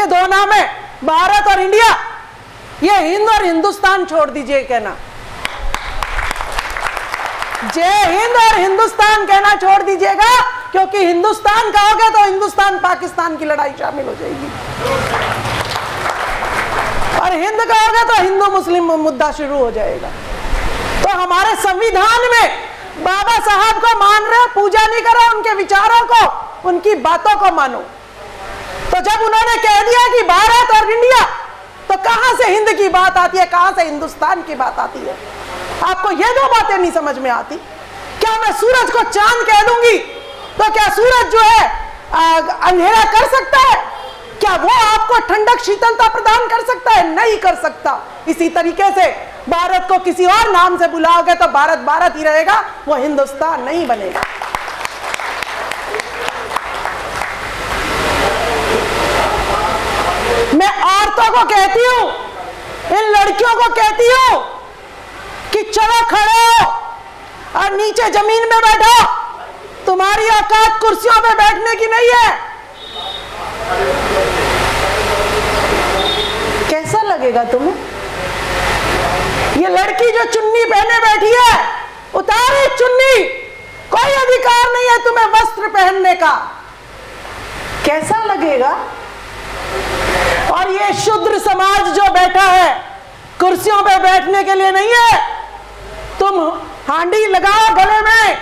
के दो नाम है, भारत और इंडिया। ये हिंद और हिंदुस्तान छोड़ दीजिए कहना, जय हिंद और हिंदुस्तान कहना छोड़ दीजिएगा, क्योंकि हिंदुस्तान कहोगे तो हिंदुस्तान पाकिस्तान की लड़ाई शामिल हो जाएगी, और हिंद कहोगे तो हिंदू मुस्लिम मुद्दा शुरू हो जाएगा। तो हमारे संविधान में बाबा साहब को मान रहे हो, पूजा नहीं करो उनके विचारों को, उनकी बातों को मानो। तो जब उन्होंने कह दिया कि भारत और इंडिया, तो कहां से हिंद की बात आती है, कहां से हिंदुस्तान की बात आती है? आपको ये दो बातें नहीं समझ में आती। क्या मैं सूरज को चांद कह दूंगी तो क्या सूरज जो है अंधेरा कर सकता है? क्या वो आपको ठंडक शीतलता प्रदान कर सकता है? नहीं कर सकता। इसी तरीके से भारत को किसी और नाम से बुलाओगे तो भारत भारत ही रहेगा, वो हिंदुस्तान नहीं बनेगा। मैं औरतों को कहती हूं, इन लड़कियों को कहती हूं कि चलो खड़े हो और नीचे जमीन में बैठो, तुम्हारी औकात कुर्सियों पे बैठने की नहीं है। कैसा लगेगा तुम्हें? ये लड़की जो चुन्नी पहने बैठी है, उतारे चुन्नी, कोई अधिकार नहीं है तुम्हें वस्त्र पहनने का। कैसा लगेगा? और ये शूद्र समाज जो बैठा है, कुर्सियों पे बैठने के लिए नहीं है। तुम हांडी लगाओ गले में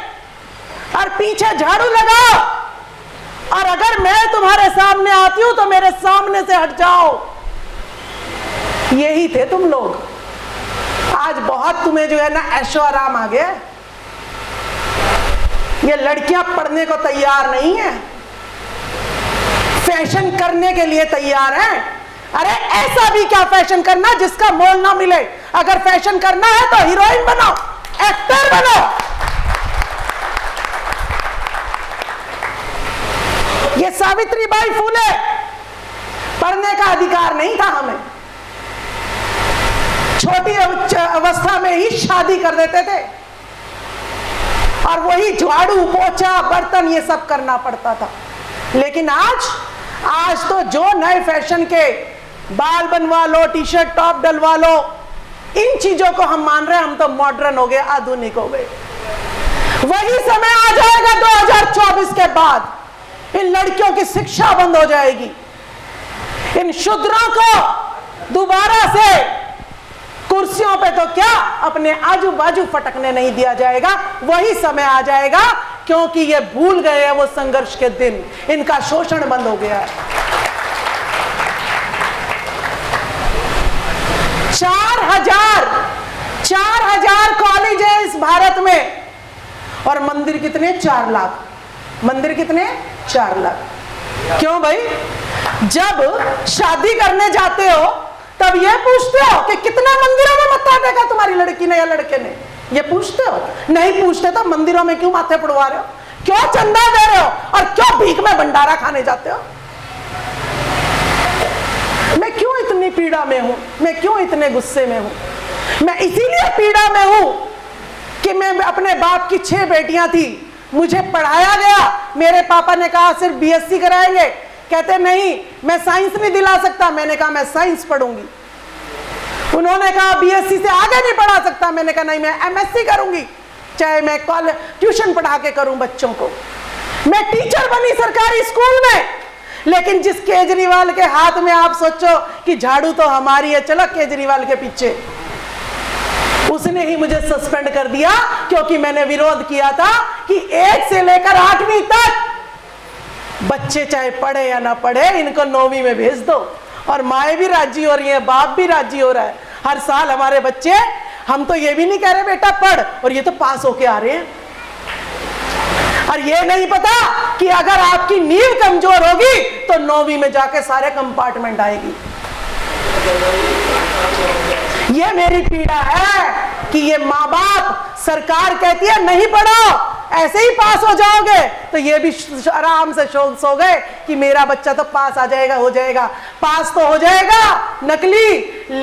और पीछे झाड़ू लगाओ, और अगर मैं तुम्हारे सामने आती हूं तो मेरे सामने से हट जाओ। यही थे तुम लोग। आज बहुत तुम्हें जो है ना ऐशो आराम आ गया। ये लड़कियां पढ़ने को तैयार नहीं है, फैशन करने के लिए तैयार हैं। अरे ऐसा भी क्या फैशन करना जिसका मोल ना मिले? अगर फैशन करना है तो हीरोइन बनो, एक्टर बनो। ये सावित्रीबाई फूले, पढ़ने का अधिकार नहीं था हमें। छोटी अवस्था में ही शादी कर देते थे, और वही झाड़ू पोछा बर्तन ये सब करना पड़ता था। लेकिन आज तो जो नए फैशन के बाल बनवा लो, टी शर्ट टॉप डलवा लो, इन चीजों को हम मान रहे हैं, हम तो मॉडर्न हो गए, आधुनिक हो गए। वही समय आ जाएगा 2024 के बाद, इन लड़कियों की शिक्षा बंद हो जाएगी, इन शूद्रों को दोबारा से कुर्सियों पे तो क्या अपने आजू बाजू फटकने नहीं दिया जाएगा। वही समय आ जाएगा, क्योंकि ये भूल गए हैं वो संघर्ष के दिन, इनका शोषण बंद हो गया है। 4,000 कॉलेज है इस भारत में, और मंदिर कितने? 4 लाख। मंदिर कितने? 4 लाख। क्यों भाई? जब शादी करने जाते हो तब ये पूछते हो कि कितना मंदिरों में मत्था टेका तुम्हारी लड़की ने या लड़के ने? ये पूछते हो? नहीं पूछते तो मंदिरों में क्यों माथे पड़वा रहे हो? क्यों चंदा दे रहे हो? और क्यों भीख में भंडारा खाने जाते हो? मैं क्यों इतनी पीड़ा में हूं? मैं क्यों इतने गुस्से में हूं? मैं इसीलिए पीड़ा में हूं कि मैं अपने बाप की 6 बेटियां थी, मुझे पढ़ाया गया, मेरे पापा ने कहा सिर्फ बीएससी कराएंगे, कहते नहीं मैं साइंस नहीं दिला सकता, मैंने कहा मैं साइंस पढ़ूंगी। उन्होंने कहा बीएससी से आगे नहीं पढ़ा सकता, मैंने कहा नहीं मैं एमएससी करूंगी, चाहे मैं कॉलेज ट्यूशन पढ़ा के करूं बच्चों को। मैं टीचर बनी सरकारी स्कूल में, लेकिन जिस केजरीवाल के हाथ में आप सोचो कि झाड़ू तो हमारी है, चलो केजरीवाल के पीछे, उसने ही मुझे सस्पेंड कर दिया, क्योंकि मैंने विरोध किया था कि 1 से लेकर 8वीं तक बच्चे चाहे पढ़े या ना पढ़े, इनको 9वीं में भेज दो। और माएँ भी राजी हो रही है, बाप भी राजी हो रहा है। हर साल हमारे बच्चे, हम तो ये भी नहीं कह रहे बेटा पढ़, और ये तो पास होके आ रहे हैं। और ये नहीं पता कि अगर आपकी नींव कमजोर होगी तो 9वीं में जाके सारे कंपार्टमेंट आएगी। ये मेरी पीड़ा है कि ये माँ बाप, सरकार कहती है नहीं पढ़ो, ऐसे ही पास हो जाओगे, तो ये भी आराम से सो गए कि मेरा बच्चा तो पास आ जाएगा, हो जाएगा। पास तो हो जाएगा नकली,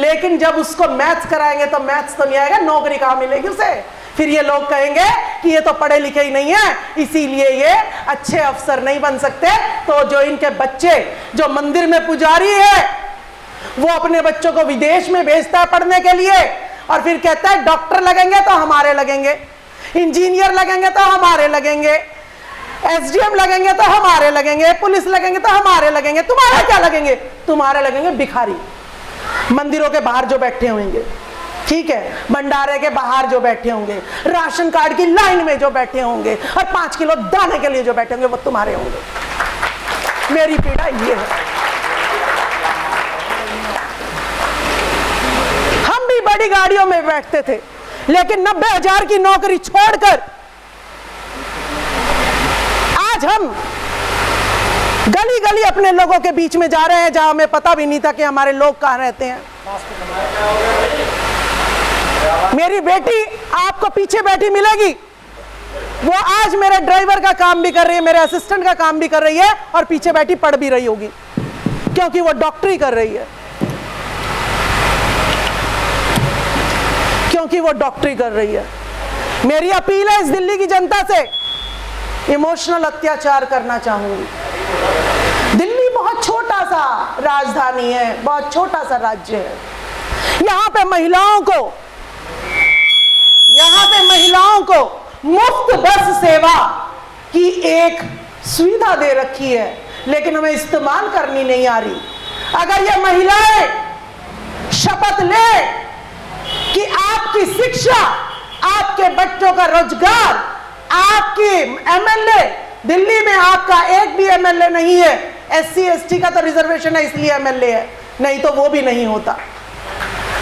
लेकिन जब उसको मैथ्स कराएंगे तो मैथ्स तो नहीं आएगा, नौकरी कहाँ मिलेगी उसे? फिर ये लोग कहेंगे कि ये तो पढ़े लिखे ही नहीं है, इसीलिए ये अच्छे अफसर नहीं बन सकते। तो जो इनके बच्चे, जो मंदिर में पुजारी है, वो अपने बच्चों को विदेश में भेजता है पढ़ने के लिए, और फिर कहता है डॉक्टर लगेंगे तो हमारे लगेंगे, इंजीनियर लगेंगे तो हमारे लगेंगे, एसडीएम लगेंगे तो हमारे लगेंगे, पुलिस लगेंगे तो हमारे लगेंगे। तुम्हारे क्या लगेंगे? तुम्हारे लगेंगे भिखारी, मंदिरों के बाहर जो बैठे होंगे, ठीक है, भंडारे के बाहर जो बैठे होंगे, राशन कार्ड की लाइन में जो बैठे होंगे, और 5 किलो दाने के लिए जो बैठे होंगे, वो तुम्हारे होंगे। मेरी पीड़ा ये है। हम भी बड़ी गाड़ियों में बैठते थे, लेकिन 90,000 की नौकरी छोड़कर आज हम गली गली अपने लोगों के बीच में जा रहे हैं, जहां हमें पता भी नहीं था कि हमारे लोग कहां रहते हैं। मेरी बेटी आपको पीछे बैठी मिलेगी, वो आज मेरे ड्राइवर का काम भी कर रही है, मेरे असिस्टेंट का काम भी कर रही है, और पीछे बैठी पढ़ भी रही होगी, क्योंकि वो डॉक्टरी कर रही है, क्योंकि वो डॉक्टरी कर रही है। मेरी अपील है इस दिल्ली की जनता से, इमोशनल अत्याचार करना चाहूंगी। दिल्ली बहुत छोटा सा राजधानी है, बहुत छोटा सा राज्य है। यहां पे महिलाओं को मुफ्त बस सेवा की एक सुविधा दे रखी है, लेकिन हमें इस्तेमाल करनी नहीं आ रही। अगर ये महिलाएं शपथ ले कि आपकी शिक्षा, आपके बच्चों का रोजगार, आपकी एमएलए, दिल्ली में आपका एक भी एमएलए नहीं है, एससी एसटी का तो रिजर्वेशन है इसलिए एमएलए है, नहीं तो वो भी नहीं होता।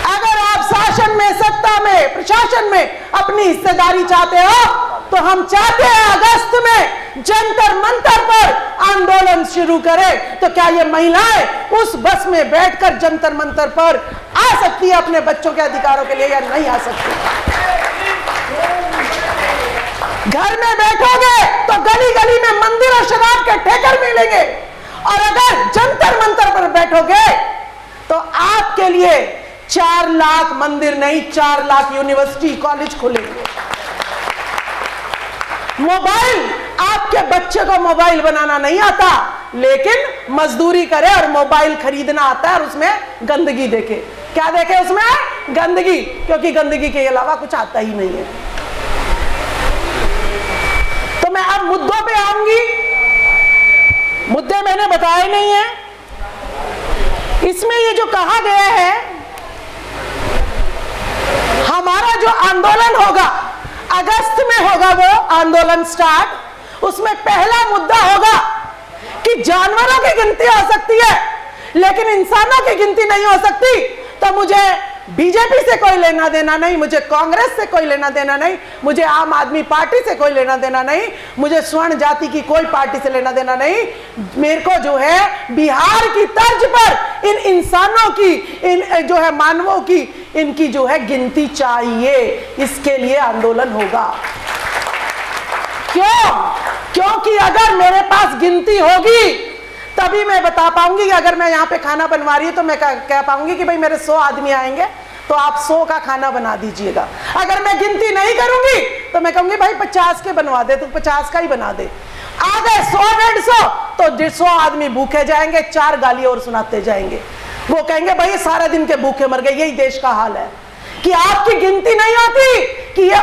अगर आप शासन में, सत्ता में, प्रशासन में अपनी हिस्सेदारी चाहते हो, तो हम चाहते हैं अगस्त में जंतर मंतर पर आंदोलन शुरू करें। तो क्या ये महिलाएं उस बस में बैठकर जंतर मंतर पर आ सकती है अपने बच्चों के अधिकारों के लिए, या नहीं आ सकती? घर में बैठोगे तो गली गली में मंदिर और शराब के ठेकर मिलेंगे, और अगर जंतर मंतर पर बैठोगे तो आपके लिए 4 लाख मंदिर नहीं, 4 लाख यूनिवर्सिटी कॉलेज खुलेंगे। मोबाइल, आपके बच्चे को मोबाइल बनाना नहीं आता, लेकिन मजदूरी करे और मोबाइल खरीदना आता है, और उसमें गंदगी देखे। क्या देखे उसमें? गंदगी, क्योंकि गंदगी के अलावा कुछ आता ही नहीं है। तो मैं अब मुद्दों पे आऊंगी। मुद्दे मैंने बताए नहीं है। इसमें ये जो कहा गया है, हमारा जो आंदोलन होगा अगस्त में होगा, वो आंदोलन स्टार्ट, उसमें पहला मुद्दा होगा कि जानवरों की गिनती हो सकती है लेकिन इंसानों की गिनती नहीं हो सकती। तो मुझे बीजेपी से कोई लेना देना नहीं, मुझे कांग्रेस से कोई लेना देना नहीं, मुझे आम आदमी पार्टी से कोई लेना देना नहीं, मुझे स्वर्ण जाति की कोई पार्टी से लेना देना नहीं। मेरे को जो है बिहार की तर्ज पर इन इंसानों की, इन जो है मानवों की, इनकी जो है गिनती चाहिए। इसके लिए आंदोलन होगा। क्यों? क्योंकि अगर मेरे पास गिनती होगी तभी मैं बता पाऊंगी कि अगर मैं यहाँ पे खाना बनवा रही हूँ तो मैं कह पाऊंगी कि भाई मेरे 100 आदमी आएंगे तो आप 100 का खाना बना दीजिएगा। अगर मैं गिनती नहीं करूंगी तो मैं कहूंगी भाई 50 के बनवा दे, तू 50 का ही बना दे। आ गए 100-150 तो 150 आदमी भूखे जाएंगे, 4 गाली और सुनाते जाएंगे। वो कहेंगे भाई सारा दिन के भूखे मर गए। यही देश का हाल है कि आपकी गिनती नहीं होती कि ये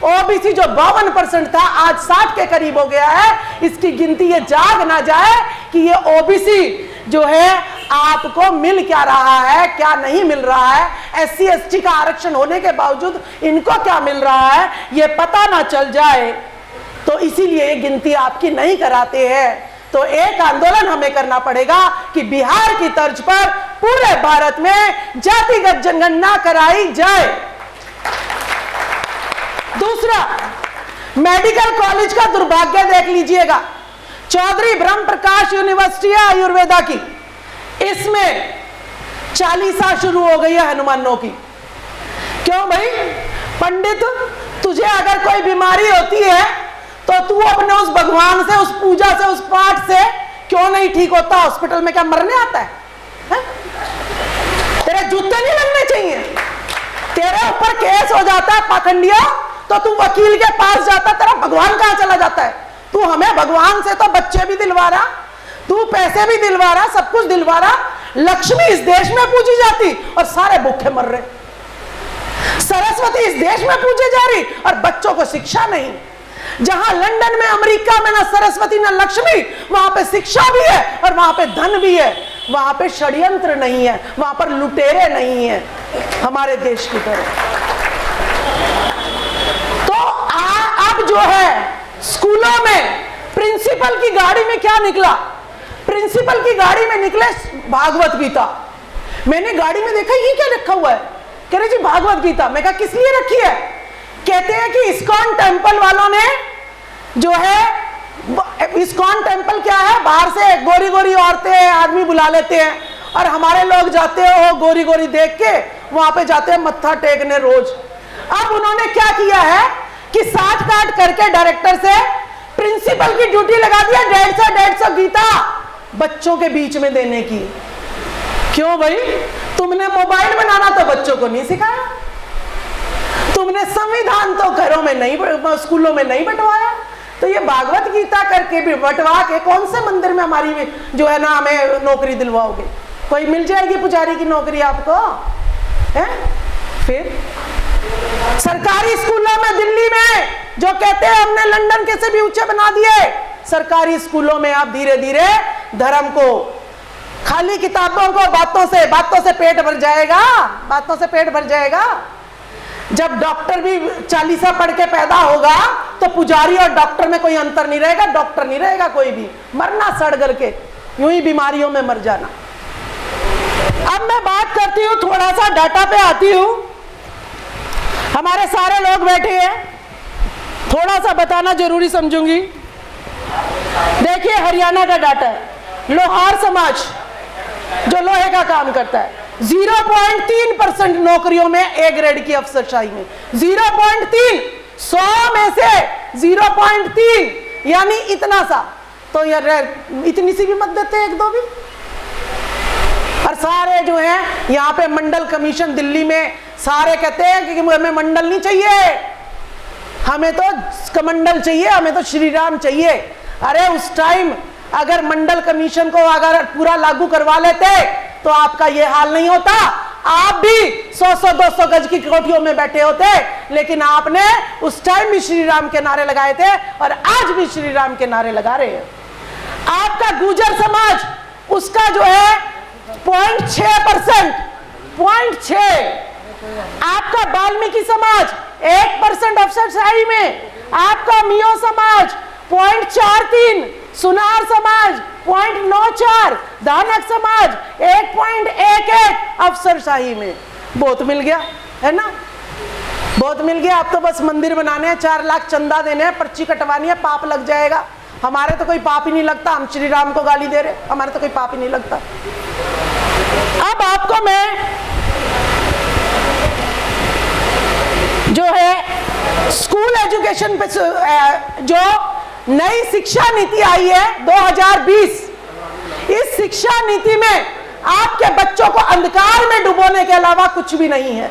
ओबीसी जो 52% था आज 60 के करीब हो गया है, इसकी गिनती ये जाग ना जाए कि ये ओबीसी जो है आपको मिल क्या रहा है, क्या नहीं मिल रहा है, एससी एसटी का आरक्षण होने के बावजूद इनको क्या मिल रहा है, ये पता ना चल जाए। तो इसीलिए ये गिनती आपकी नहीं कराते हैं। तो एक आंदोलन हमें करना पड़ेगा कि बिहार की तर्ज पर पूरे भारत में जातिगत जनगणना कराई जाए। दूसरा, मेडिकल कॉलेज का दुर्भाग्य देख लीजिएगा। चौधरी ब्रह्म प्रकाश यूनिवर्सिटी है आयुर्वेदा की, इसमें 40 शुरू हो गई है हनुमानों की। क्यों भाई? पंडित, तुझे अगर कोई बीमारी होती है तो तू अपने उस भगवान से, उस पूजा से, उस पाठ से क्यों नहीं ठीक होता? हॉस्पिटल में क्या मरने आता है? तेरे जूते नहीं लगने चाहिए? तेरा तेरे ऊपर केस हो जाता है पाखंडिया, तो तू वकील के पास जाता, तेरा भगवान कहां चला जाता है? तू हमें भगवान से तो बच्चे भी दिलवा रहा, तू पैसे भी दिलवा रहा, सब कुछ दिलवा रहा। लक्ष्मी इस देश में पूजी जाती और सारे भूखे मर रहे। सरस्वती इस देश में पूजी जा रही और बच्चों को शिक्षा नहीं। जहां लंदन में, अमेरिका में ना सरस्वती ना लक्ष्मी, वहां पे शिक्षा भी है और वहां पे धन भी है, वहां पे षड्यंत्र नहीं है, वहां पर लुटेरे नहीं है हमारे देश की तरह। तो अब जो है स्कूलों में प्रिंसिपल की गाड़ी में क्या निकला? प्रिंसिपल की गाड़ी में निकले भागवत गीता। मैंने गाड़ी में देखा ये क्या रखा हुआ है, कह रहे जी भागवत गीता। मैं कहा किस लिए रखी है? कहते हैं कि इस्कॉन टेम्पल वालों ने जो है, इस्कॉन टेम्पल क्या है, बाहर से गोरी गोरी औरतें आदमी बुला लेते हैं और हमारे लोग जाते हो गोरी गोरी देख के वहां पे जाते हैं मत्था टेकने रोज। अब उन्होंने क्या किया है कि साठ काट करके डायरेक्टर से प्रिंसिपल की ड्यूटी लगा दिया 150 गीता बच्चों के बीच में देने की। क्यों भाई? तुमने मोबाइल बनाना तो बच्चों को नहीं सिखाया, तुमने संविधान तो घरों में नहीं, स्कूलों में नहीं बंटवाया, तो ये भागवत गीता करके भी बंटवा के कौन से मंदिर में हमारी जो है ना हमें नौकरी दिलवाओगे? कोई मिल जाएगी पुजारी की नौकरी आपको है? फिर सरकारी स्कूलों में दिल्ली में जो कहते हैं हमने लंदन के से भी ऊंचे बना दिए, सरकारी स्कूलों में आप धीरे धीरे धर्म को, खाली किताबों को, बातों से पेट भर जाएगा, बातों से पेट भर जाएगा। जब डॉक्टर भी 40 पढ़ के पैदा होगा तो पुजारी और डॉक्टर में कोई अंतर नहीं रहेगा, डॉक्टर नहीं रहेगा कोई भी, मरना सड़ गल के, यूं ही बीमारियों में मर जाना। अब मैं बात करती हूं, थोड़ा सा डाटा पे आती हूं। हमारे सारे लोग बैठे हैं, थोड़ा सा बताना जरूरी समझूंगी। देखिए हरियाणा का डाटा है, लोहार समाज जो लोहे का काम करता है 0.3% नौकरियों में ए ग्रेड की अफसरशाही में, 0.3, 100 में से 0.3, यानी इतना सा। तो यार इतनी सी भी मत देते एक दो भी। और सारे जो हैं यहाँ पे मंडल कमीशन दिल्ली में सारे कहते हैं कि हमें मंडल नहीं चाहिए, हमें तो कमंडल चाहिए, हमें तो श्री राम चाहिए। अरे उस टाइम अगर मंडल कमीशन को अगर पूरा लागू करवा लेते तो आपका ये हाल नहीं होता, आप भी 100-200 गज की कोठियों में बैठे होते। लेकिन आपने उस टाइम भी श्री राम के नारे लगाए थे और आज भी श्री राम के नारे लगा रहे हैं। आपका गुर्जर समाज, उसका जो है 0.6%, 0.6। आपका वाल्मीकि समाज 1% अफसरशाही में, आपका मियो समाज 0.43, सुनार समाज 0.94, दानक समाज 1.11 अफसरशाही में। बहुत मिल गया है ना, बहुत मिल गया। अब तो बस मंदिर बनाने हैं, 4 लाख चंदा देने हैं, पर्ची कटवानी है, पाप लग जाएगा। हमारे तो कोई पाप ही नहीं लगता, हम श्री राम को गाली दे रहे, हमारे तो कोई पाप ही नहीं लगता। अब आपको मैं जो है स्कूल एजुकेशन पे जो नई शिक्षा नीति आई है 2020, इस शिक्षा नीति में आपके बच्चों को अंधकार में डुबोने के अलावा कुछ भी नहीं है।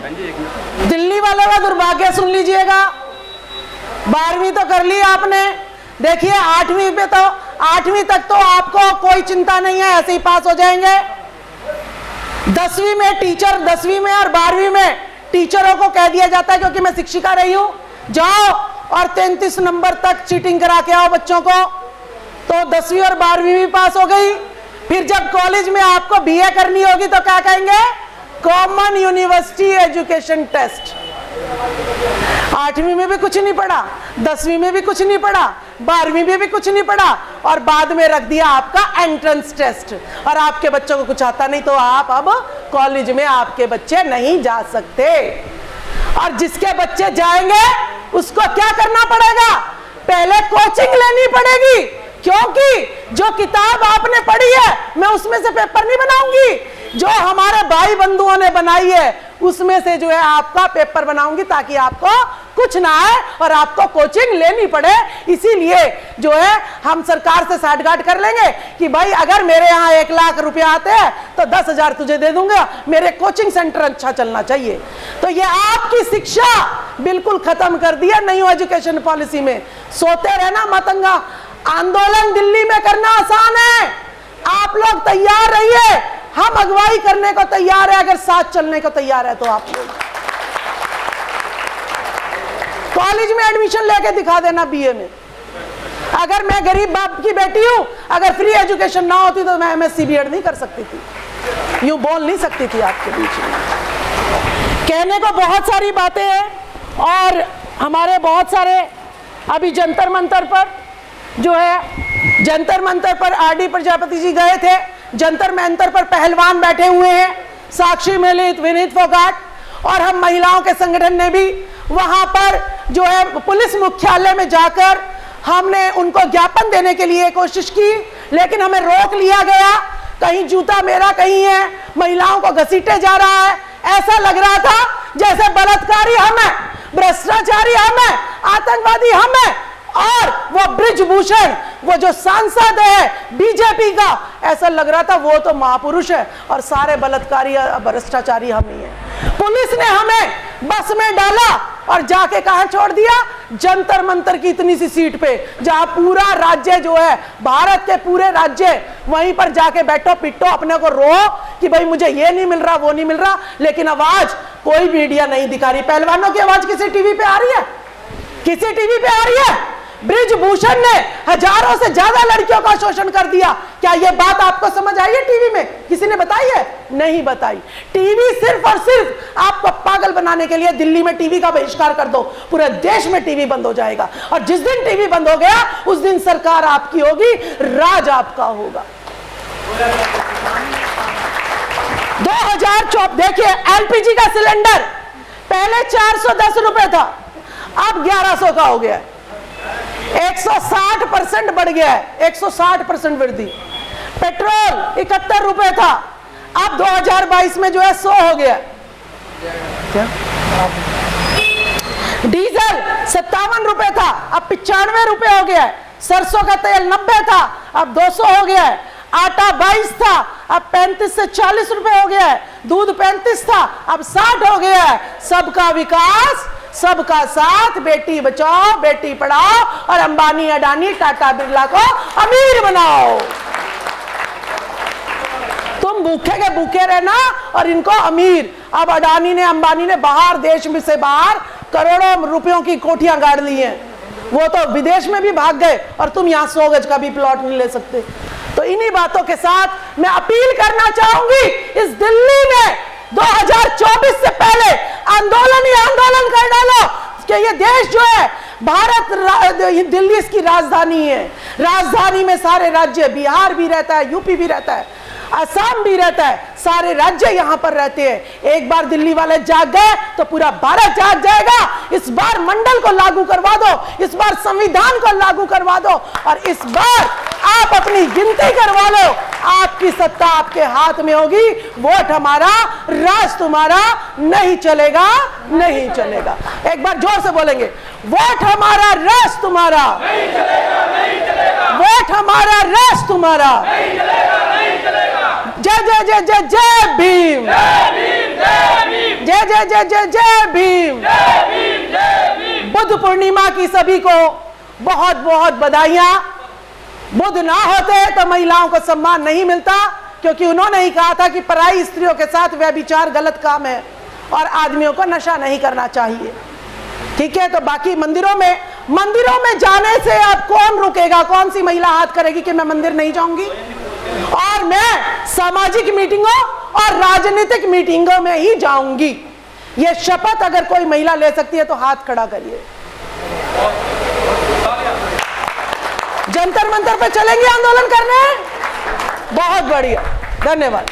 दिल्ली वालों का दुर्भाग्य सुन लीजिएगा, 12वीं तो कर ली आपने, देखिए 8वीं पे तो 8वीं तक तो आपको कोई चिंता नहीं है, ऐसे ही पास हो जाएंगे। 10वीं में टीचर, 10वीं में और 12वीं में टीचरों को कह दिया जाता है, क्योंकि मैं शिक्षिका रही हूं, जाओ और 33 नंबर तक चीटिंग करा के आओ बच्चों को। तो 10वीं और 12वीं भी पास हो गई। फिर जब कॉलेज में आपको बीए करनी होगी तो क्या कहेंगे? Common university education test. 8वीं में भी कुछ नहीं पढ़ा, 10वीं में भी कुछ नहीं पढ़ा, 12वीं में भी कुछ नहीं पढ़ा, और बाद में रख दिया आपका एंट्रेंस टेस्ट। और आपके बच्चों को कुछ आता नहीं, तो आप अब कॉलेज में आपके बच्चे नहीं जा सकते। और जिसके बच्चे जाएंगे उसको क्या करना पड़ेगा? पहले कोचिंग लेनी पड़ेगी, क्योंकि जो किताब आपने पढ़ी है मैं उसमें से पेपर नहीं बनाऊंगी, जो हमारे भाई बंधुओं ने बनाई है उसमें से जो है आपका पेपर बनाऊंगी, ताकि आपको कुछ ना है और आपको कोचिंग लेनी पड़े। इसीलिए जो है हम सरकार से साठगांठ कर लेंगे कि भाई अगर मेरे यहाँ 1 लाख रुपया आते हैं तो 10,000 तुझे दे दूंगा, मेरे कोचिंग सेंटर अच्छा चलना चाहिए। तो ये आपकी शिक्षा बिल्कुल खत्म कर दिया न्यू एजुकेशन पॉलिसी में। सोते रहना मतंगा, आंदोलन दिल्ली में करना आसान है, आप लोग तैयार रहिए, हम अगुवाई करने को तैयार है, अगर साथ चलने को तैयार है तो आप लोग कॉलेज में एडमिशन लेके दिखा देना बीए में। अगर मैं गरीब बाप की बेटी हूं, अगर फ्री एजुकेशन ना होती तो मैं एमएससी बीएड नहीं कर सकती थी, यूं बोल नहीं सकती थी आपके बीच में। कहने को बहुत सारी बातें हैं और हमारे बहुत सारे अभी जंतर मंतर पर जो है, जंतर मंतर पर आरडी प्रजापति जी गए थे, जंतर मंतर पर पहलवान बैठे हुए हैं, साक्षी मिलित, विनीत फोगाट, और हम महिलाओं के संगठन ने भी वहां पर जो है पुलिस मुख्यालय में जाकर हमने उनको ज्ञापन देने के लिए कोशिश की, लेकिन हमें रोक लिया गया। कहीं जूता मेरा कहीं है, महिलाओं को घसीटे जा रहा है। ऐसा लग रहा था जैसे बलात्कारी हम हैं, भ्रष्टाचारी हम हैं, आतंकवादी हम हैं, और वो बृजभूषण, वो जो सांसद है बीजेपी का, ऐसा लग रहा था वो तो महापुरुष है और सारे बलात्कारी भ्रष्टाचारी हम ही हैं। पुलिस ने हमें बस में डाला और जाके कहां छोड़ दिया? जंतर मंतर की इतनी सी सीट पे, जहां पूरा राज्य जो है, भारत के पूरे राज्य, वहीं पर जाके बैठो पिटो, अपने को रो कि भाई मुझे ये नहीं मिल रहा, वो नहीं मिल रहा, लेकिन आवाज कोई मीडिया नहीं दिखा रही। पहलवानों की आवाज किसी टीवी पे आ रही है? किसी टीवी पे आ रही है? बृजभूषण ने हजारों से ज्यादा लड़कियों का शोषण कर दिया। क्या यह बात आपको समझ आई है? टीवी में किसी ने बताई है? नहीं बताई। टीवी सिर्फ और सिर्फ आपको पागल बनाने के लिए। दिल्ली में टीवी का बहिष्कार कर दो, पूरे देश में टीवी बंद हो जाएगा, और जिस दिन टीवी बंद हो गया उस दिन सरकार आपकी होगी, राज आपका होगा। 2024 देखिए, एलपीजी का सिलेंडर पहले 410 रुपए था, अब 1100 का हो गया है। 160% बढ़ गया है, 160% वृद्धि। पेट्रोल 71 रुपए था, अब 2022 में जो है 100 हो गया। क्या? डीजल 57 रुपए था, अब 95 रुपए हो गया है। सरसों का तेल 90 था, अब 200 हो गया है। आटा 22 था, अब 35 से 40 रुपए हो गया है। दूध 35 था, अब 60 हो गया है। सबका विकास, सबका साथ, बेटी बचाओ बेटी पढ़ाओ, और अंबानी अडानी टाटा बिरला को अमीर बनाओ। तुम भूखे के भूखे रहना और इनको अमीर। अब अडानी ने, अंबानी ने बाहर, देश में से बाहर करोड़ों रुपयों की कोठियां गाड़ ली हैं, वो तो विदेश में भी भाग गए, और तुम यहां 100 गज का भी प्लॉट नहीं ले सकते। तो इन्हीं बातों के साथ मैं अपील करना चाहूंगी, इस दिल्ली में 2024 से पहले आंदोलन ही आंदोलन कर डालो कि ये देश जो है भारत, दिल्ली इसकी राजधानी है। राजधानी में सारे राज्य, बिहार भी रहता है, यूपी भी रहता है, असम भी रहता है, सारे राज्य यहां पर रहते हैं। एक बार दिल्ली वाले जाग गए तो पूरा भारत जाग जाएगा। इस बार मंडल को लागू करवा दो, इस बार संविधान को लागू करवा दो, और इस बार आप अपनी गिनती करवा लो। आपकी सत्ता आपके हाथ में होगी। वोट हमारा, राज तुम्हारा, नहीं चलेगा, नहीं चलेगा। एक बार जोर से बोलेंगे, वोट हमारा, राज तुम्हारा, नहीं चलेगा, नहीं चलेगा। वोट हमारा, राज तुम्हारा, नहीं चलेगा, नहीं चलेगा। जय जय जय जय जय भीम, जय भीम, जय भीम, जय जय जय जय जय भीम, जय भीम, जय भीम। बुद्ध पूर्णिमा की सभी को बहुत बहुत बधाइयां। बुद्ध ना होते तो महिलाओं को सम्मान नहीं मिलता, क्योंकि उन्होंने ही कहा था कि पराई स्त्रियों के साथ व्यभिचार गलत काम है और आदमियों को नशा नहीं करना चाहिए। ठीक है, तो बाकी मंदिरों में जाने से अब कौन रुकेगा? कौन सी महिला हाथ करेगी कि मैं मंदिर नहीं जाऊंगी? और मैं सामाजिक मीटिंगों और राजनीतिक मीटिंगों में ही जाऊंगी। यह शपथ अगर कोई महिला ले सकती है तो हाथ खड़ा करिए। जंतर मंतर पे चलेंगे आंदोलन करने? बहुत बढ़िया, धन्यवाद।